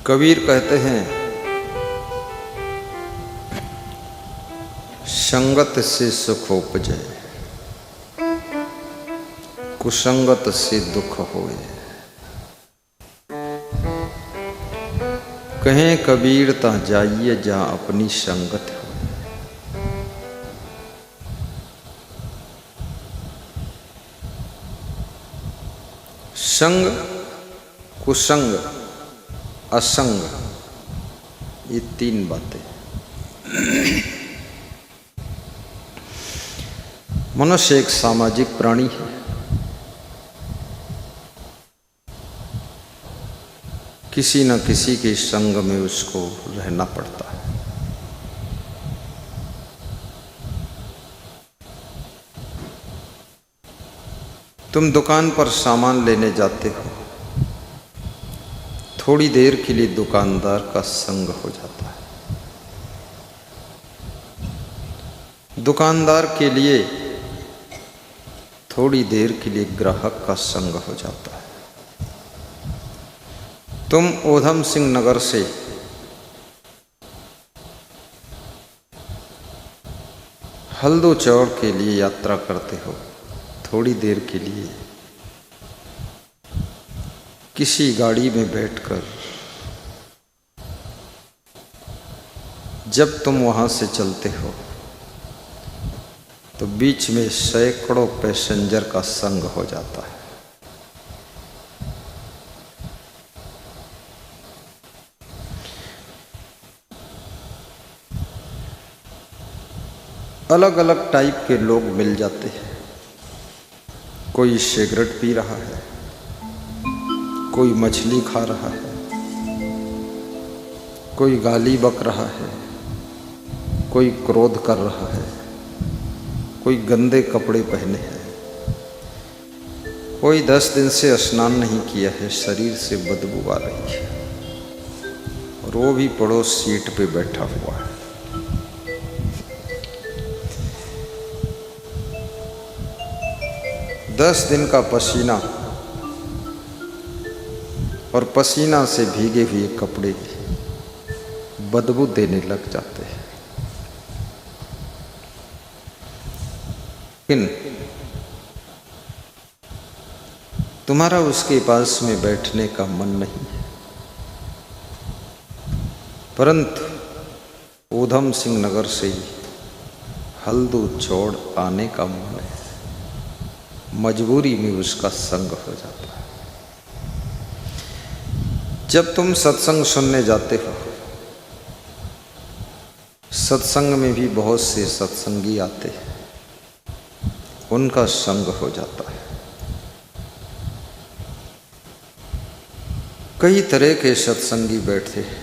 कबीर कहते हैं, संगत से सुख उपजे, कुसंगत से दुख होए। कहें कबीर ता जाइए जहां अपनी संगत हो। संग, कुसंग, असंग, ये तीन बातें। मनुष्य एक सामाजिक प्राणी है। किसी न किसी के संग में उसको रहना पड़ता है। तुम दुकान पर सामान लेने जाते हो, थोड़ी देर के लिए दुकानदार का संग हो जाता है। दुकानदार के लिए थोड़ी देर के लिए ग्राहक का संग हो जाता है। तुम ऊधम सिंह नगर से हल्दो चौड़ के लिए यात्रा करते हो, थोड़ी देर के लिए किसी गाड़ी में बैठकर जब तुम वहां से चलते हो तो बीच में सैकड़ों पैसेंजर का संग हो जाता है। अलग अलग टाइप के लोग मिल जाते हैं। कोई सिगरेट पी रहा है, कोई मछली खा रहा है, कोई गाली बक रहा है, कोई क्रोध कर रहा है, कोई गंदे कपड़े पहने हैं, कोई 10 दिन से स्नान नहीं किया है, शरीर से बदबू आ रही है, और वो भी पड़ोस सीट पे बैठा हुआ है। दस दिन का पसीना और पसीना से भीगे हुए कपड़े बदबू देने लग जाते हैं। लेकिन तुम्हारा उसके पास में बैठने का मन नहीं है, परंतु ऊधम सिंह नगर से ही हल्दो चौड़ आने का मन है। मजबूरी में उसका संग हो जाता है। जब तुम सत्संग सुनने जाते हो, सत्संग में भी बहुत से सत्संगी आते हैं, उनका संग हो जाता है। कई तरह के सत्संगी बैठते हैं।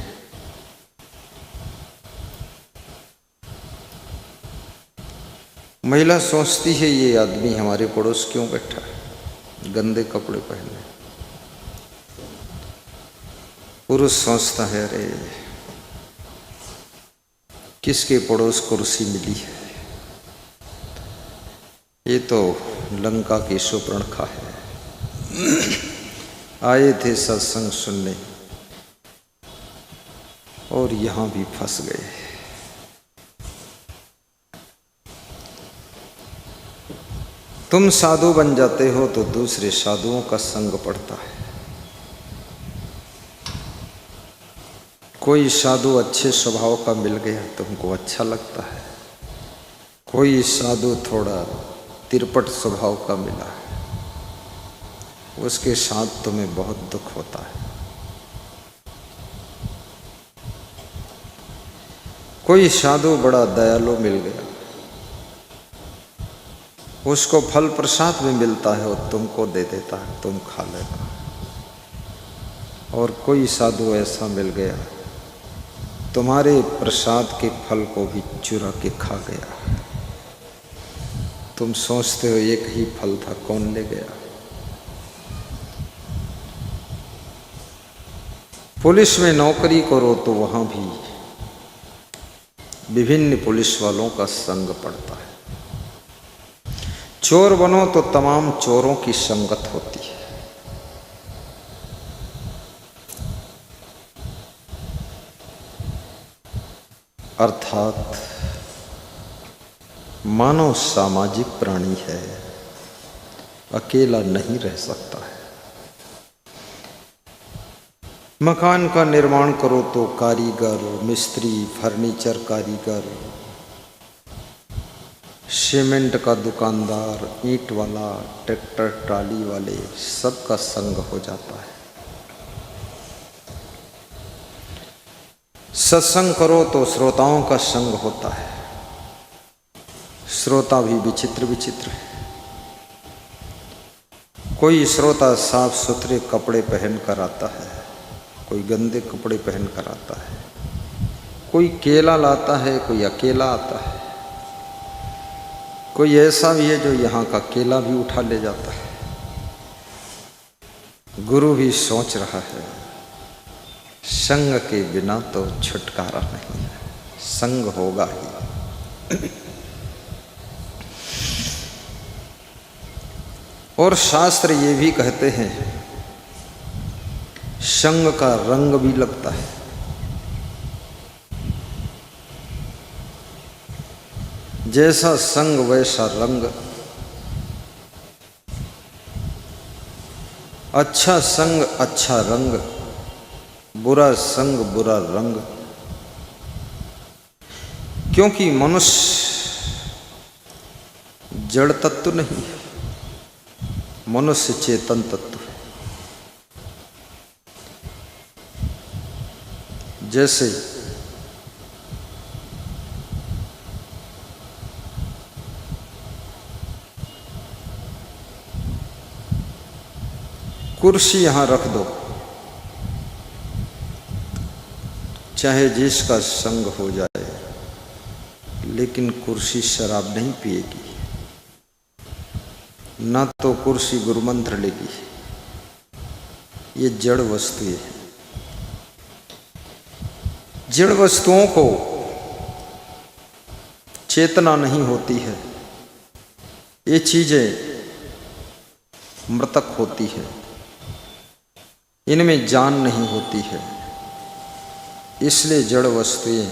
महिला सोचती है ये आदमी हमारे पड़ोस क्यों बैठा है, गंदे कपड़े पहने। पुरुष सोचता है अरे किसके पड़ोस कुर्सी मिली है, ये तो लंका की शूर्पणखा है, आए थे सत्संग सुनने और यहां भी फंस गए। तुम साधु बन जाते हो तो दूसरे साधुओं का संग पड़ता है। कोई साधु अच्छे स्वभाव का मिल गया, तुमको अच्छा लगता है। कोई साधु थोड़ा तिरपट स्वभाव का मिला, उसके साथ तुम्हें बहुत दुख होता है। कोई साधु बड़ा दयालु मिल गया, उसको फल प्रसाद में मिलता है और तुमको दे देता है, तुम खा लेना। और कोई साधु ऐसा मिल गया, तुम्हारे प्रसाद के फल को भी चुरा के खा गया। तुम सोचते हो एक ही फल था, कौन ले गया। पुलिस में नौकरी करो तो वहां भी विभिन्न पुलिस वालों का संग पड़ता है। चोर बनो तो तमाम चोरों की संगत होती है। अर्थात मानव सामाजिक प्राणी है, अकेला नहीं रह सकता है। मकान का निर्माण करो तो कारीगर, मिस्त्री, फर्नीचर कारीगर, सीमेंट का दुकानदार, ईंट वाला, ट्रैक्टर ट्राली वाले, सबका संग हो जाता है। सत्संग करो तो श्रोताओं का संग होता है। श्रोता भी विचित्र विचित्र है। कोई श्रोता साफ सुथरे कपड़े पहन कर आता है, कोई गंदे कपड़े पहन कर आता है, कोई केला लाता है, कोई अकेला आता है, कोई ऐसा भी है जो यहाँ का केला भी उठा ले जाता है। गुरु भी सोच रहा है संग के बिना तो छुटकारा नहीं है, संग होगा ही। और शास्त्र ये भी कहते हैं संग का रंग भी लगता है। जैसा संग वैसा रंग। अच्छा संग अच्छा रंग, बुरा संग बुरा रंग। क्योंकि मनुष्य जड़ तत्व नहीं है, मनुष्य चेतन तत्व है। जैसे कुर्सी यहां रख दो, चाहे जिसका संग हो जाए, लेकिन कुर्सी शराब नहीं पिएगी, ना तो कुर्सी गुरुमंत्र लेगी। ये जड़ वस्तु है। जड़ वस्तुओं को चेतना नहीं होती है, ये चीजें मृतक होती है, इनमें जान नहीं होती है। इसलिए जड़ वस्तुएं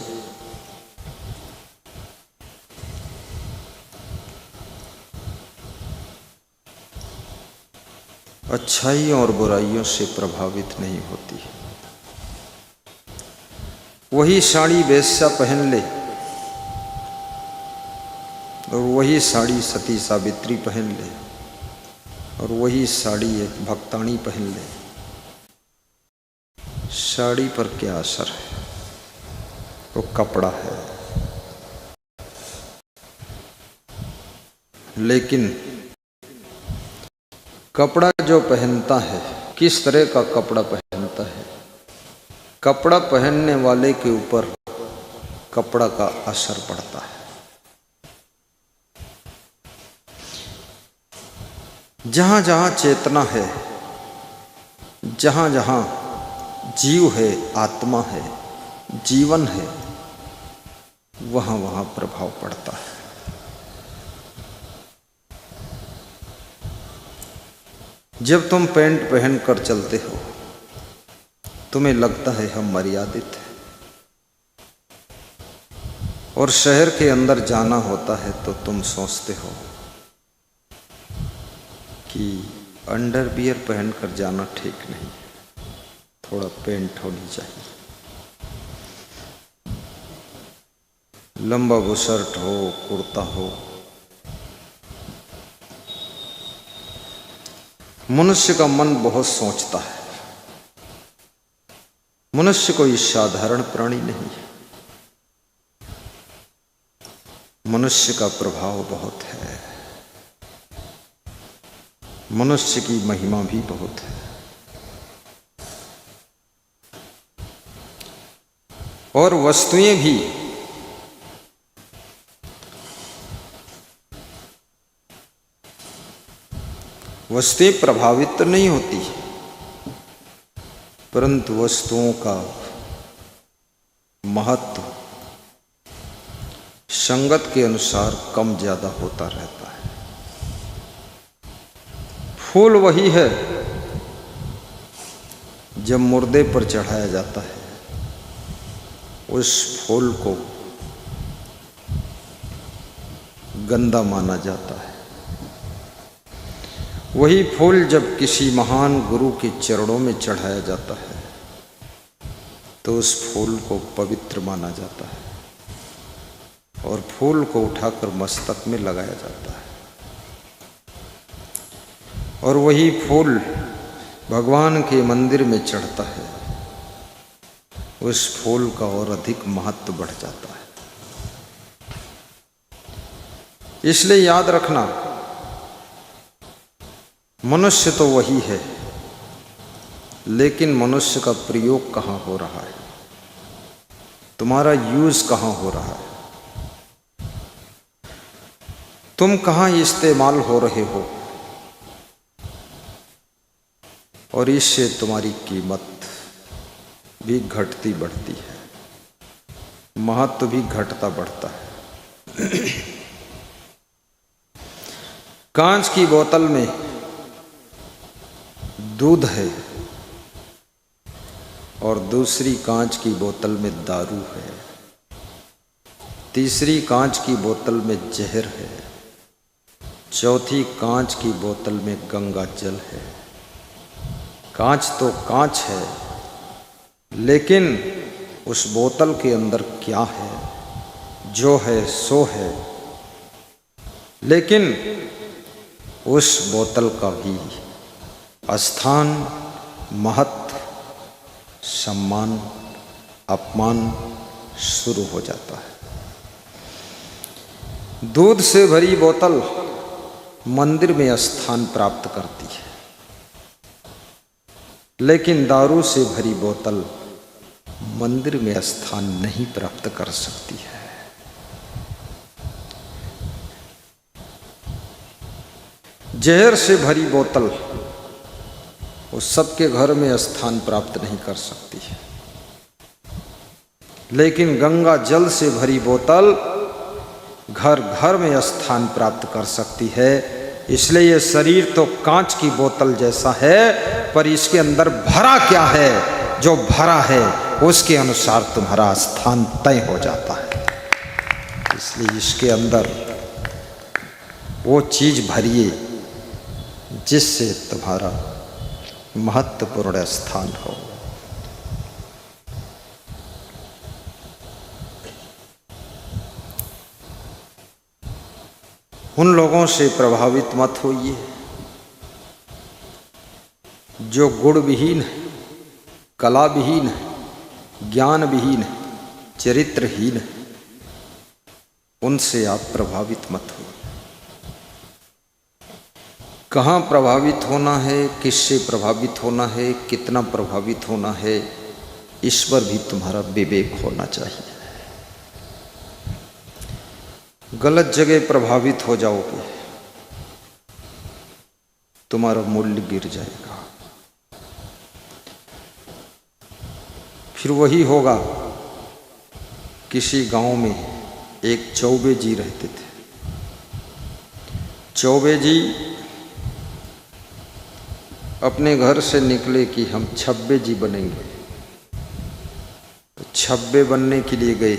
अच्छाइयों और बुराइयों से प्रभावित नहीं होती है। वही साड़ी वेश्या पहन ले और वही साड़ी सती सावित्री पहन ले और वही साड़ी एक भक्ताणी पहन ले, साड़ी पर क्या असर है? वो कपड़ा है। लेकिन कपड़ा जो पहनता है, किस तरह का कपड़ा पहनता है? कपड़ा पहनने वाले के ऊपर कपड़ा का असर पड़ता है। जहां जहां चेतना है, जहां जहां जीव है, आत्मा है, जीवन है, वहां वहां प्रभाव पड़ता है। जब तुम पैंट पहन कर चलते हो, तुम्हें लगता है हम मर्यादित हैं, और शहर के अंदर जाना होता है तो तुम सोचते हो कि अंडरवियर पहनकर जाना ठीक नहीं, थोड़ा पैंट होनी चाहिए, लंबा बुशर्ट हो, कुर्ता हो। मनुष्य का मन बहुत सोचता है। मनुष्य कोई साधारण प्राणी नहीं है। मनुष्य का प्रभाव बहुत है, मनुष्य की महिमा भी बहुत है। और वस्तुएं भी वस्तुएं प्रभावित तो नहीं होती, परंतु वस्तुओं का महत्व संगत के अनुसार कम ज्यादा होता रहता है। फूल वही है जब मुर्दे पर चढ़ाया जाता है, उस फूल को गंदा माना जाता है। वही फूल जब किसी महान गुरु के चरणों में चढ़ाया जाता है तो उस फूल को पवित्र माना जाता है और फूल को उठाकर मस्तक में लगाया जाता है। और वही फूल भगवान के मंदिर में चढ़ता है, उस फूल का और अधिक महत्व बढ़ जाता है। इसलिए याद रखना, मनुष्य तो वही है, लेकिन मनुष्य का प्रयोग कहाँ हो रहा है, तुम्हारा यूज कहाँ हो रहा है, तुम कहाँ इस्तेमाल हो रहे हो, और इससे तुम्हारी कीमत भी घटती बढ़ती है, महत्व भी घटता बढ़ता है। कांच की बोतल में दूध है और दूसरी कांच की बोतल में दारू है, तीसरी कांच की बोतल में जहर है, चौथी कांच की बोतल में गंगा जल है। कांच तो कांच है, लेकिन उस बोतल के अंदर क्या है, जो है सो है, लेकिन उस बोतल का भी स्थान, महत्व, सम्मान, अपमान शुरू हो जाता है। दूध से भरी बोतल मंदिर में स्थान प्राप्त करती है, लेकिन दारू से भरी बोतल मंदिर में स्थान नहीं प्राप्त कर सकती है। जहर से भरी बोतल वो सबके घर में स्थान प्राप्त नहीं कर सकती है, लेकिन गंगा जल से भरी बोतल घर घर में स्थान प्राप्त कर सकती है। इसलिए ये शरीर तो कांच की बोतल जैसा है, पर इसके अंदर भरा क्या है, जो भरा है उसके अनुसार तुम्हारा स्थान तय हो जाता है। इसलिए इसके अंदर वो चीज भरिए जिससे तुम्हारा महत्वपूर्ण स्थान हो। उन लोगों से प्रभावित मत होइए जो गुण विहीन है, कला विहीन है, ज्ञान विहीन है, चरित्रहीन है, उनसे आप प्रभावित मत हो। कहाँ प्रभावित होना है, किससे प्रभावित होना है, कितना प्रभावित होना है, इस पर भी तुम्हारा विवेक होना चाहिए। गलत जगह प्रभावित हो जाओगे, तुम्हारा मूल्य गिर जाएगा। फिर वही होगा, किसी गांव में एक चौबे जी रहते थे। चौबे जी अपने घर से निकले कि हम छब्बे जी बनेंगे, तो छब्बे बनने के लिए गए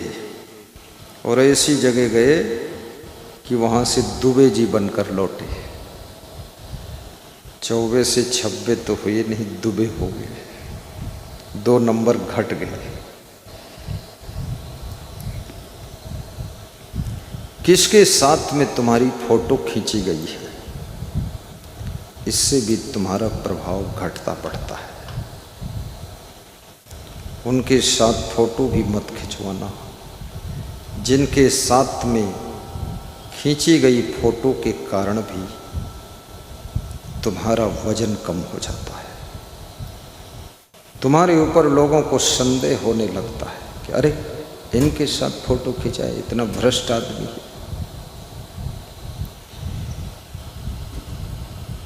और ऐसी जगह गए कि वहाँ से दुबे जी बनकर लौटे। चौबे से छब्बे तो हुए नहीं, दुबे हो गए, 2 नंबर घट गए। किसके साथ में तुम्हारी फोटो खींची गई है, इससे भी तुम्हारा प्रभाव घटता पड़ता है। उनके साथ फोटो भी मत खिंचवाना जिनके साथ में खींची गई फोटो के कारण भी तुम्हारा वजन कम हो जाता है। तुम्हारे ऊपर लोगों को संदेह होने लगता है कि अरे इनके साथ फोटो खिंचाए, इतना भ्रष्ट आदमी है।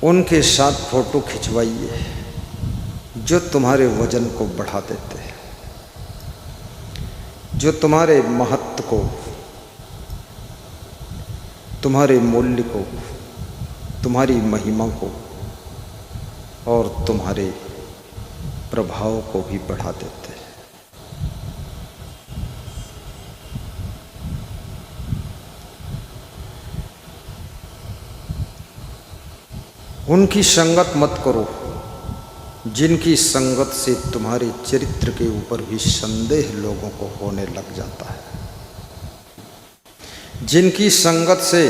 उनके साथ फोटो खिंचवाइए जो तुम्हारे वजन को बढ़ा देते हैं, जो तुम्हारे महत्व को, तुम्हारे मूल्य को, तुम्हारी महिमा को और तुम्हारे प्रभाव को भी बढ़ा देते हैं। उनकी संगत मत करो जिनकी संगत से तुम्हारे चरित्र के ऊपर भी संदेह लोगों को होने लग जाता है, जिनकी संगत से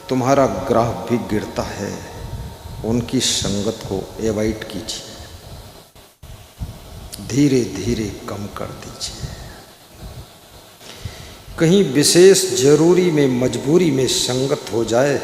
तुम्हारा ग्राफ भी गिरता है, उनकी संगत को एवॉइड कीजिए, धीरे धीरे कम कर दीजिए। कहीं विशेष जरूरी में मजबूरी में संगत हो जाए